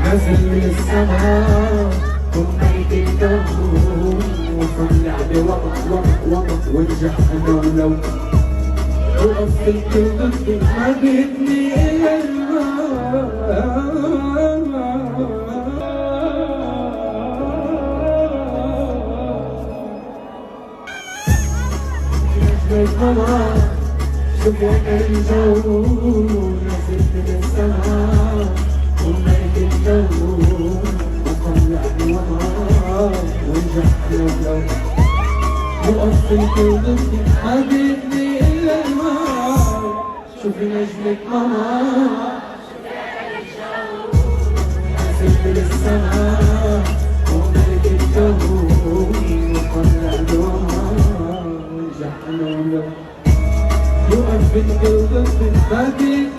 نازل من السماء وميت الكون وطلع بوقت وقت وانجح انا ولو وقف في الكون ما بدني الا الماء شوف وين الجو نازل من السماء وميت الجو وطلعني وطار وانجح لو وقف في الكون ما بدني الا الماء شوفي نجمة قمر نازل من السماء وميت الجو وطلعني وطار وانجح لو يقف في الكون ما بدني